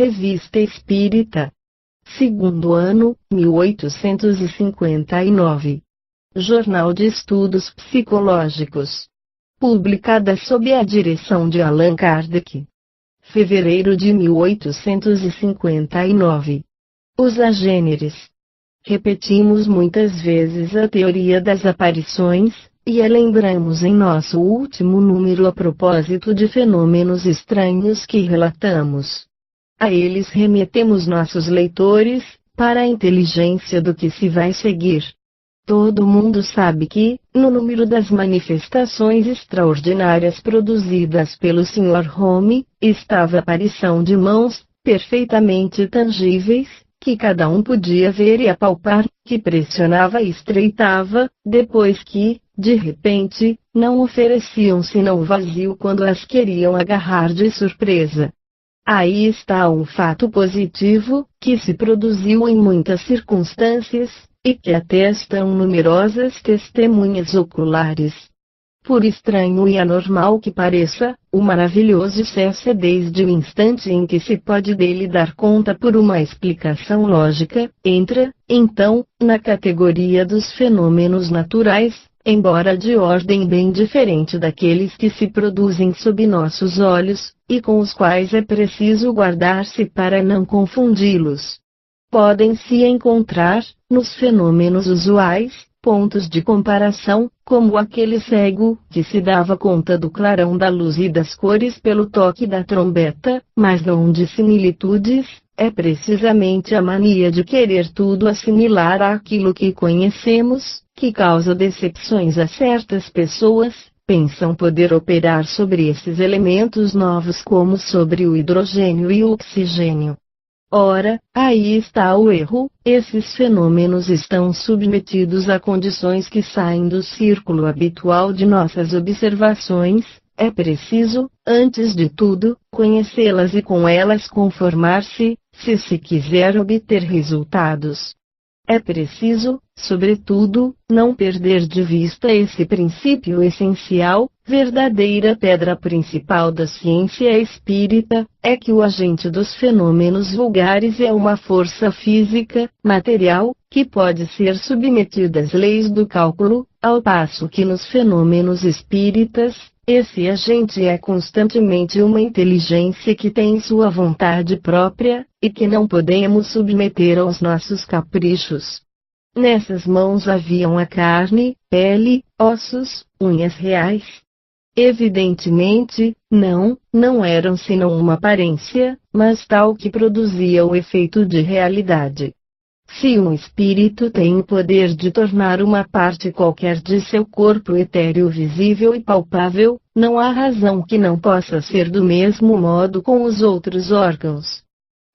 Revista Espírita. Segundo ano, 1859. Jornal de Estudos Psicológicos. Publicada sob a direção de Allan Kardec. Fevereiro de 1859. Os agêneres. Repetimos muitas vezes a teoria das aparições, e a lembramos em nosso último número a propósito de fenômenos estranhos que relatamos. A eles remetemos nossos leitores, para a inteligência do que se vai seguir. Todo mundo sabe que, no número das manifestações extraordinárias produzidas pelo Sr. Home, estava a aparição de mãos, perfeitamente tangíveis, que cada um podia ver e apalpar, que pressionava e estreitava, depois que, de repente, não ofereciam senão o vazio quando as queriam agarrar de surpresa. Aí está um fato positivo, que se produziu em muitas circunstâncias, e que atestam numerosas testemunhas oculares. Por estranho e anormal que pareça, o maravilhoso cessa desde o instante em que se pode dele dar conta por uma explicação lógica, entra, então, na categoria dos fenômenos naturais, embora de ordem bem diferente daqueles que se produzem sob nossos olhos, e com os quais é preciso guardar-se para não confundi-los. Podem-se encontrar, nos fenômenos usuais, pontos de comparação, como aquele cego, que se dava conta do clarão da luz e das cores pelo toque da trombeta, mas não de similitudes, é precisamente a mania de querer tudo assimilar àquilo que conhecemos, que causa decepções a certas pessoas, pensam poder operar sobre esses elementos novos como sobre o hidrogênio e o oxigênio. Ora, aí está o erro, esses fenômenos estão submetidos a condições que saem do círculo habitual de nossas observações, é preciso, antes de tudo, conhecê-las e com elas conformar-se, se quiser obter resultados. É preciso, sobretudo, não perder de vista esse princípio essencial, verdadeira pedra principal da ciência espírita, é que o agente dos fenômenos vulgares é uma força física, material, que pode ser submetida às leis do cálculo, ao passo que nos fenômenos espíritas, esse agente é constantemente uma inteligência que tem sua vontade própria, e que não podemos submeter aos nossos caprichos. Nessas mãos haviam a carne, pele, ossos, unhas reais. Evidentemente, não eram senão uma aparência, mas tal que produzia o efeito de realidade. Se um espírito tem o poder de tornar uma parte qualquer de seu corpo etéreo visível e palpável, não há razão que não possa ser do mesmo modo com os outros órgãos.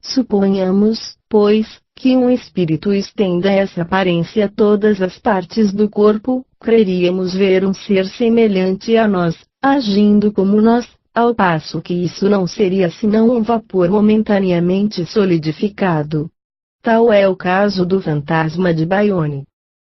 Suponhamos, pois, que um espírito estenda essa aparência a todas as partes do corpo, creríamos ver um ser semelhante a nós, agindo como nós, ao passo que isso não seria senão um vapor momentaneamente solidificado. Tal é o caso do fantasma de Bayonne.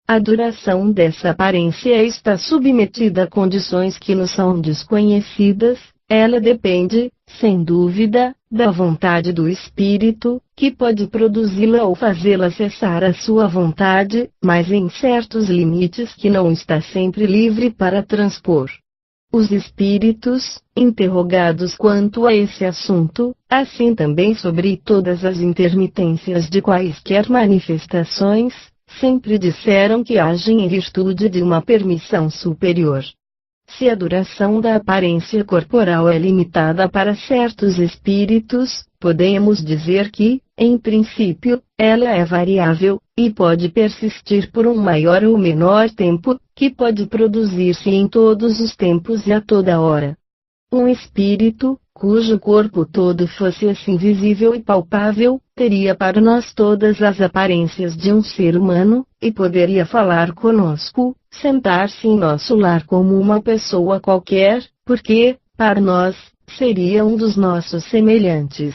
A duração dessa aparência está submetida a condições que nos são desconhecidas, ela depende, sem dúvida, da vontade do espírito, que pode produzi-la ou fazê-la cessar a sua vontade, mas em certos limites que não está sempre livre para transpor. Os espíritos, interrogados quanto a esse assunto, assim também sobre todas as intermitências de quaisquer manifestações, sempre disseram que agem em virtude de uma permissão superior. Se a duração da aparência corporal é limitada para certos espíritos, podemos dizer que, em princípio, ela é variável, e pode persistir por um maior ou menor tempo, que pode produzir-se em todos os tempos e a toda hora. Um espírito, cujo corpo todo fosse assim visível e palpável, teria para nós todas as aparências de um ser humano, e poderia falar conosco, sentar-se em nosso lar como uma pessoa qualquer, porque, para nós, seria um dos nossos semelhantes.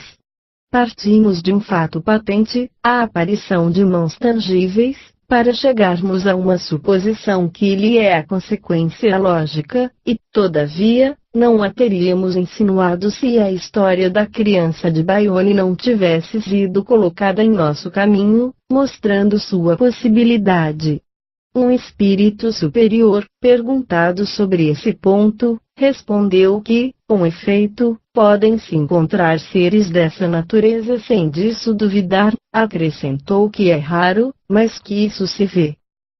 Partimos de um fato patente, a aparição de mãos tangíveis, para chegarmos a uma suposição que lhe é a consequência lógica, e, todavia, não a teríamos insinuado se a história da criança de Bayonne não tivesse sido colocada em nosso caminho, mostrando sua possibilidade. Um espírito superior, perguntado sobre esse ponto, respondeu que, com efeito, podem-se encontrar seres dessa natureza sem disso duvidar, acrescentou que é raro, mas que isso se vê.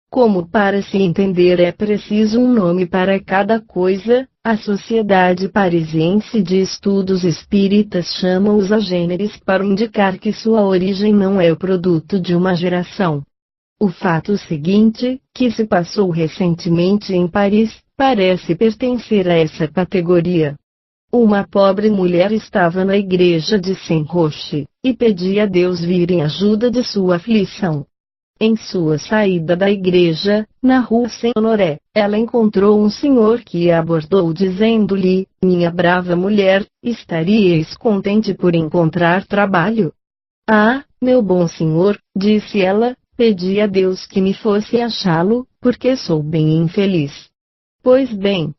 Como para se entender é preciso um nome para cada coisa, a Sociedade Parisiense de Estudos Espíritas chama-os agêneres para indicar que sua origem não é o produto de uma geração. O fato seguinte, que se passou recentemente em Paris, parece pertencer a essa categoria. Uma pobre mulher estava na igreja de Saint-Roch, e pedia a Deus vir em ajuda de sua aflição. Em sua saída da igreja, na rua Saint-Honoré, ela encontrou um senhor que a abordou dizendo-lhe: minha brava mulher, estaríeis contente por encontrar trabalho? Ah, meu bom senhor, disse ela, pedi a Deus que me fosse achá-lo, porque sou bem infeliz. Pois bem.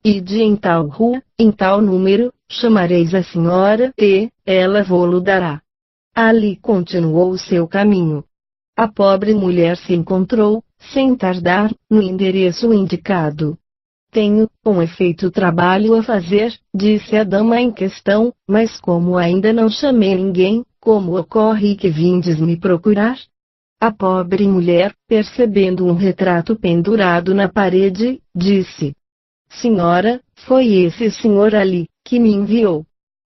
Ide em tal rua, em tal número, chamareis a senhora e, ela vô-lo dará. Ali continuou o seu caminho. A pobre mulher se encontrou, sem tardar, no endereço indicado. Tenho, com efeito, trabalho a fazer, disse a dama em questão, mas como ainda não chamei ninguém, como ocorre que vindes me procurar? A pobre mulher, percebendo um retrato pendurado na parede, disse: senhora, foi esse senhor ali, que me enviou.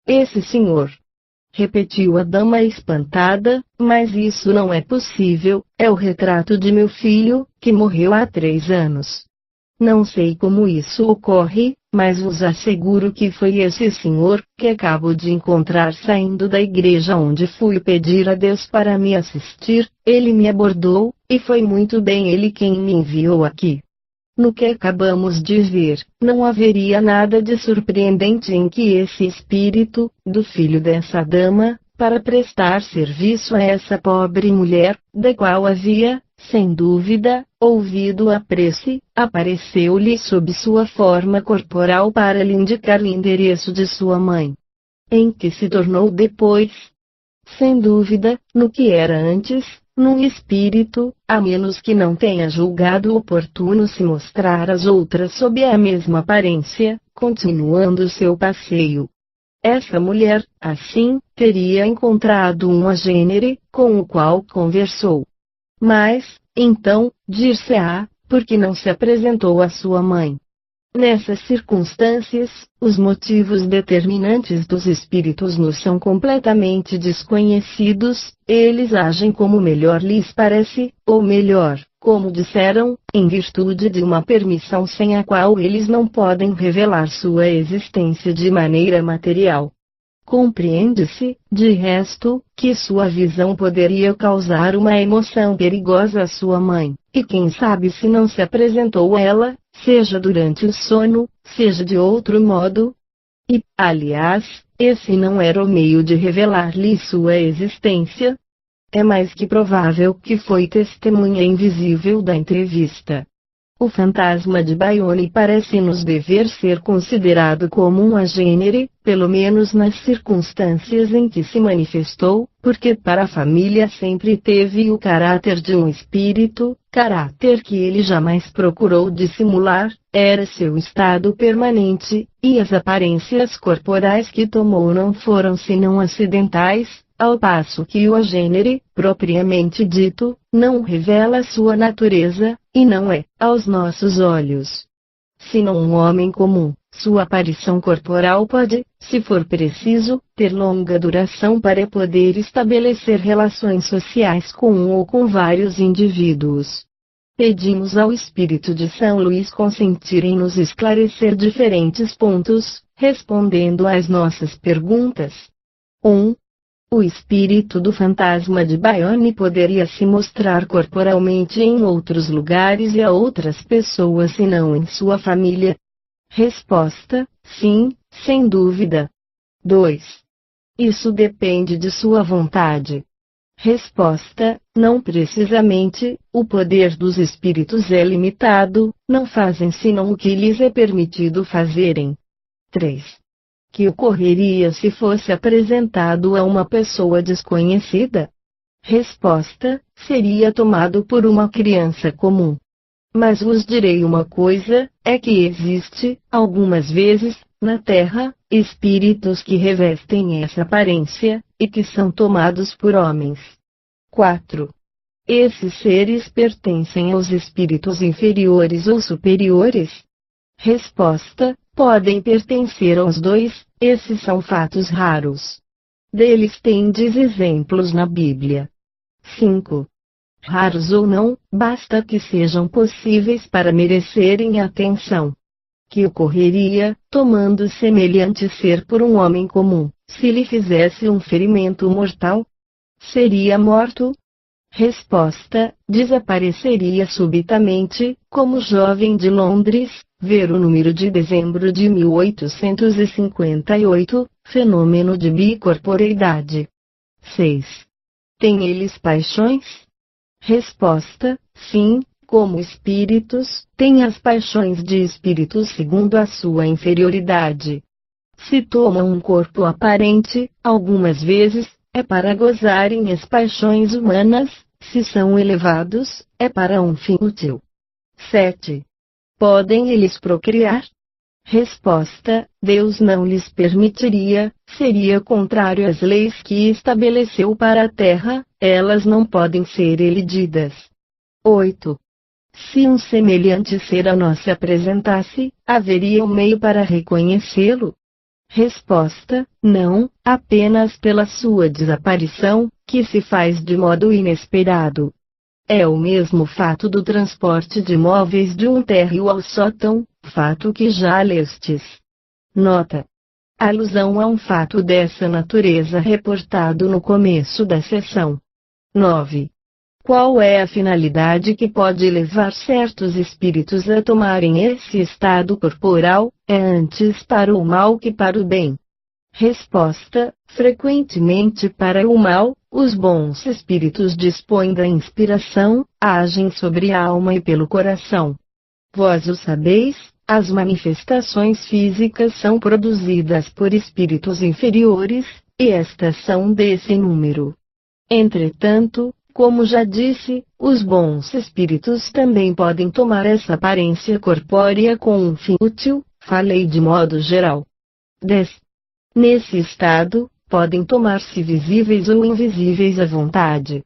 Esse senhor. Repetiu a dama espantada, mas isso não é possível, é o retrato de meu filho, que morreu há 3 anos. Não sei como isso ocorre, mas vos asseguro que foi esse senhor, que acabo de encontrar saindo da igreja onde fui pedir a Deus para me assistir, ele me abordou, e foi muito bem ele quem me enviou aqui. No que acabamos de ver, não haveria nada de surpreendente em que esse espírito, do filho dessa dama, para prestar serviço a essa pobre mulher, da qual havia, sem dúvida, ouvido a prece, apareceu-lhe sob sua forma corporal para lhe indicar o endereço de sua mãe. Em que se tornou depois? Sem dúvida, no que era antes, num espírito, a menos que não tenha julgado oportuno se mostrar às outras sob a mesma aparência, continuando seu passeio. Essa mulher, assim, teria encontrado um agênere, com o qual conversou. Mas, então, dir-se-á, por que não se apresentou à sua mãe? Nessas circunstâncias, os motivos determinantes dos espíritos nos são completamente desconhecidos, eles agem como melhor lhes parece, ou melhor, como disseram, em virtude de uma permissão sem a qual eles não podem revelar sua existência de maneira material. Compreende-se, de resto, que sua visão poderia causar uma emoção perigosa à sua mãe, e quem sabe se não se apresentou a ela, seja durante o sono, seja de outro modo. E, aliás, esse não era o meio de revelar-lhe sua existência. É mais que provável que foi testemunha invisível da entrevista. O fantasma de Bayonne parece-nos dever ser considerado como um agênere, pelo menos nas circunstâncias em que se manifestou, porque para a família sempre teve o caráter de um espírito, caráter que ele jamais procurou dissimular, era seu estado permanente, e as aparências corporais que tomou não foram senão acidentais, ao passo que o agênere, propriamente dito, não revela sua natureza, e não é, aos nossos olhos, senão um homem comum. Sua aparição corporal pode, se for preciso, ter longa duração para poder estabelecer relações sociais com um ou com vários indivíduos. Pedimos ao Espírito de São Luís consentir em nos esclarecer diferentes pontos, respondendo às nossas perguntas. 1. O espírito do fantasma de Bayonne poderia se mostrar corporalmente em outros lugares e a outras pessoas senão em sua família? Resposta: sim, sem dúvida. 2. Isso depende de sua vontade. Resposta: não precisamente, o poder dos espíritos é limitado, não fazem senão o que lhes é permitido fazerem. 3. Que ocorreria se fosse apresentado a uma pessoa desconhecida? Resposta: seria tomado por uma criança comum. Mas vos direi uma coisa, é que existe, algumas vezes, na terra, espíritos que revestem essa aparência, e que são tomados por homens. 4. Esses seres pertencem aos espíritos inferiores ou superiores? Resposta: podem pertencer aos dois, esses são fatos raros. Deles tendes exemplos na Bíblia. 5. Raros ou não, basta que sejam possíveis para merecerem atenção. Que ocorreria, tomando semelhante ser por um homem comum, se lhe fizesse um ferimento mortal? Seria morto? Resposta: desapareceria subitamente, como o jovem de Londres, ver o número de dezembro de 1858, fenômeno de bicorporeidade. 6. Têm eles paixões? Resposta: sim, como espíritos, têm as paixões de espíritos segundo a sua inferioridade. Se tomam um corpo aparente, algumas vezes, é para gozarem as paixões humanas, se são elevados, é para um fim útil. 7. Podem eles procriar? Resposta: Deus não lhes permitiria, seria contrário às leis que estabeleceu para a terra, elas não podem ser elididas. 8. Se um semelhante ser a nós se apresentasse, haveria um meio para reconhecê-lo? Resposta: não, apenas pela sua desaparição, que se faz de modo inesperado. É o mesmo fato do transporte de móveis de um térreo ao sótão, fato que já lestes. Nota: alusão a um fato dessa natureza reportado no começo da sessão. 9. Qual é a finalidade que pode levar certos espíritos a tomarem esse estado corporal? É antes para o mal que para o bem. Resposta: frequentemente para o mal. Os bons espíritos dispõem da inspiração, agem sobre a alma e pelo coração. Vós o sabeis, as manifestações físicas são produzidas por espíritos inferiores, e estas são desse número. Entretanto, como já disse, os bons espíritos também podem tomar essa aparência corpórea com um fim útil, falei de modo geral. 10. Nesse estado, podem tornar-se visíveis ou invisíveis à vontade.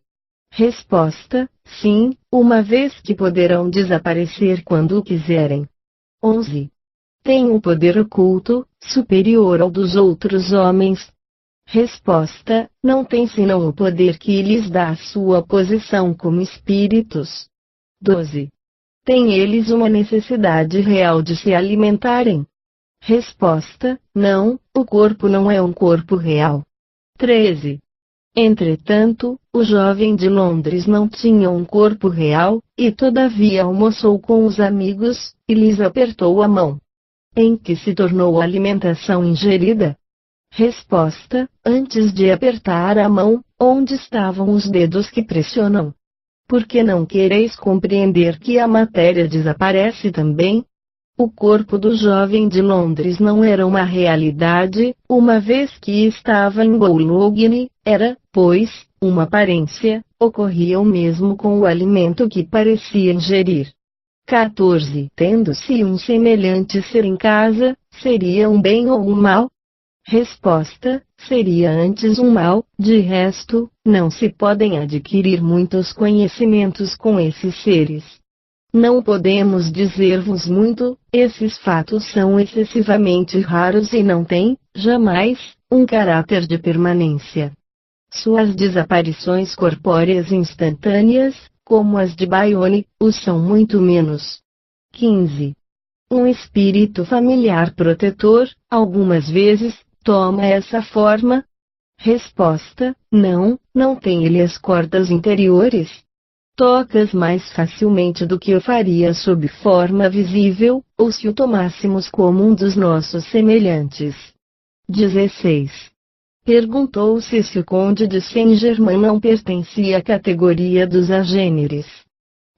Resposta: sim, uma vez que poderão desaparecer quando quiserem. 11. Têm um poder oculto, superior ao dos outros homens? Resposta: não tem senão o poder que lhes dá a sua posição como espíritos. 12. Têm eles uma necessidade real de se alimentarem? Resposta: não, o corpo não é um corpo real. 13. Entretanto, o jovem de Londres não tinha um corpo real, e todavia almoçou com os amigos, e lhes apertou a mão. Em que se tornou a alimentação ingerida? Resposta: antes de apertar a mão, onde estavam os dedos que pressionam? Porque não quereis compreender que a matéria desaparece também? O corpo do jovem de Londres não era uma realidade, uma vez que estava em Boulogne, era, pois, uma aparência, ocorria o mesmo com o alimento que parecia ingerir. 14. Tendo-se um semelhante ser em casa, seria um bem ou um mal? Resposta: seria antes um mal, de resto, não se podem adquirir muitos conhecimentos com esses seres. Não podemos dizer-vos muito, esses fatos são excessivamente raros e não têm, jamais, um caráter de permanência. Suas desaparições corpóreas instantâneas, como as de Bayonne, o são muito menos. 15. Um espírito familiar protetor, algumas vezes, toma essa forma? Resposta: não, não tem ele as cordas interiores. Tocas mais facilmente do que o faria sob forma visível, ou se o tomássemos como um dos nossos semelhantes. 16. Perguntou-se se o conde de Saint-Germain não pertencia à categoria dos agêneres.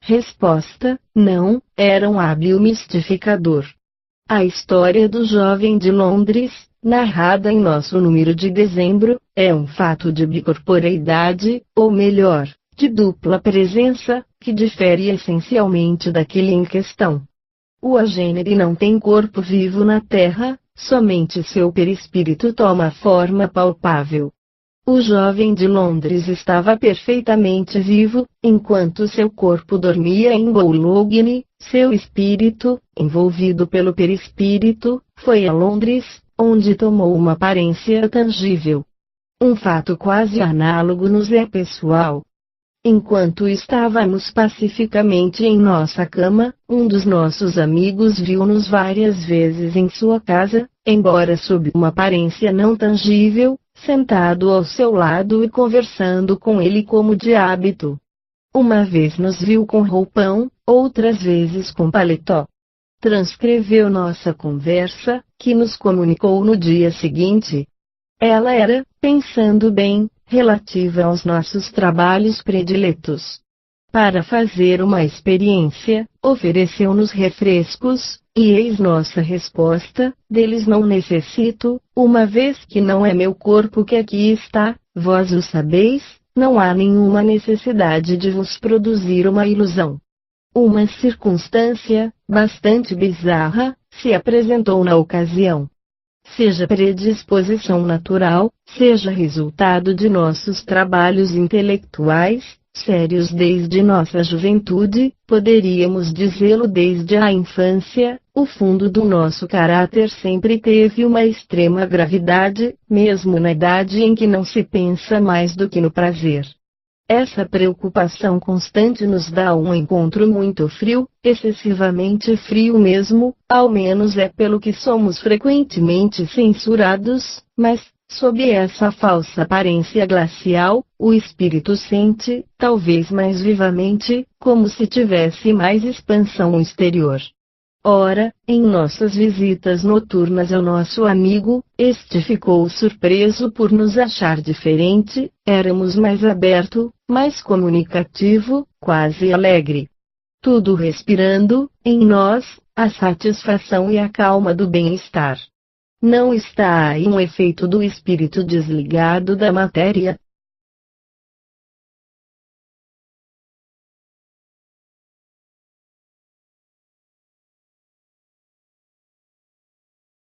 Resposta: não, era um hábil mistificador. A história do jovem de Londres, narrada em nosso número de dezembro, é um fato de bicorporeidade, ou melhor, de dupla presença, que difere essencialmente daquele em questão. O agênere não tem corpo vivo na Terra, somente seu perispírito toma forma palpável. O jovem de Londres estava perfeitamente vivo, enquanto seu corpo dormia em Boulogne. Seu espírito, envolvido pelo perispírito, foi a Londres, onde tomou uma aparência tangível. Um fato quase análogo nos é pessoal. Enquanto estávamos pacificamente em nossa cama, um dos nossos amigos viu-nos várias vezes em sua casa, embora sob uma aparência não tangível, sentado ao seu lado e conversando com ele como de hábito. Uma vez nos viu com roupão, outras vezes com paletó. Transcreveu nossa conversa, que nos comunicou no dia seguinte. Ela era, pensando bem, relativa aos nossos trabalhos prediletos. Para fazer uma experiência, ofereceu-nos refrescos, e eis nossa resposta: deles não necessito, uma vez que não é meu corpo que aqui está, vós o sabeis. Não há nenhuma necessidade de vos produzir uma ilusão. Uma circunstância, bastante bizarra, se apresentou na ocasião. Seja predisposição natural, seja resultado de nossos trabalhos intelectuais, sérios desde nossa juventude, poderíamos dizê-lo desde a infância, o fundo do nosso caráter sempre teve uma extrema gravidade, mesmo na idade em que não se pensa mais do que no prazer. Essa preocupação constante nos dá um encontro muito frio, excessivamente frio mesmo, ao menos é pelo que somos frequentemente censurados, mas, sob essa falsa aparência glacial, o espírito sente, talvez mais vivamente, como se tivesse mais expansão exterior. Ora, em nossas visitas noturnas ao nosso amigo, este ficou surpreso por nos achar diferente, éramos mais aberto, mais comunicativo, quase alegre. Tudo respirando, em nós, a satisfação e a calma do bem-estar. Não está aí um efeito do espírito desligado da matéria,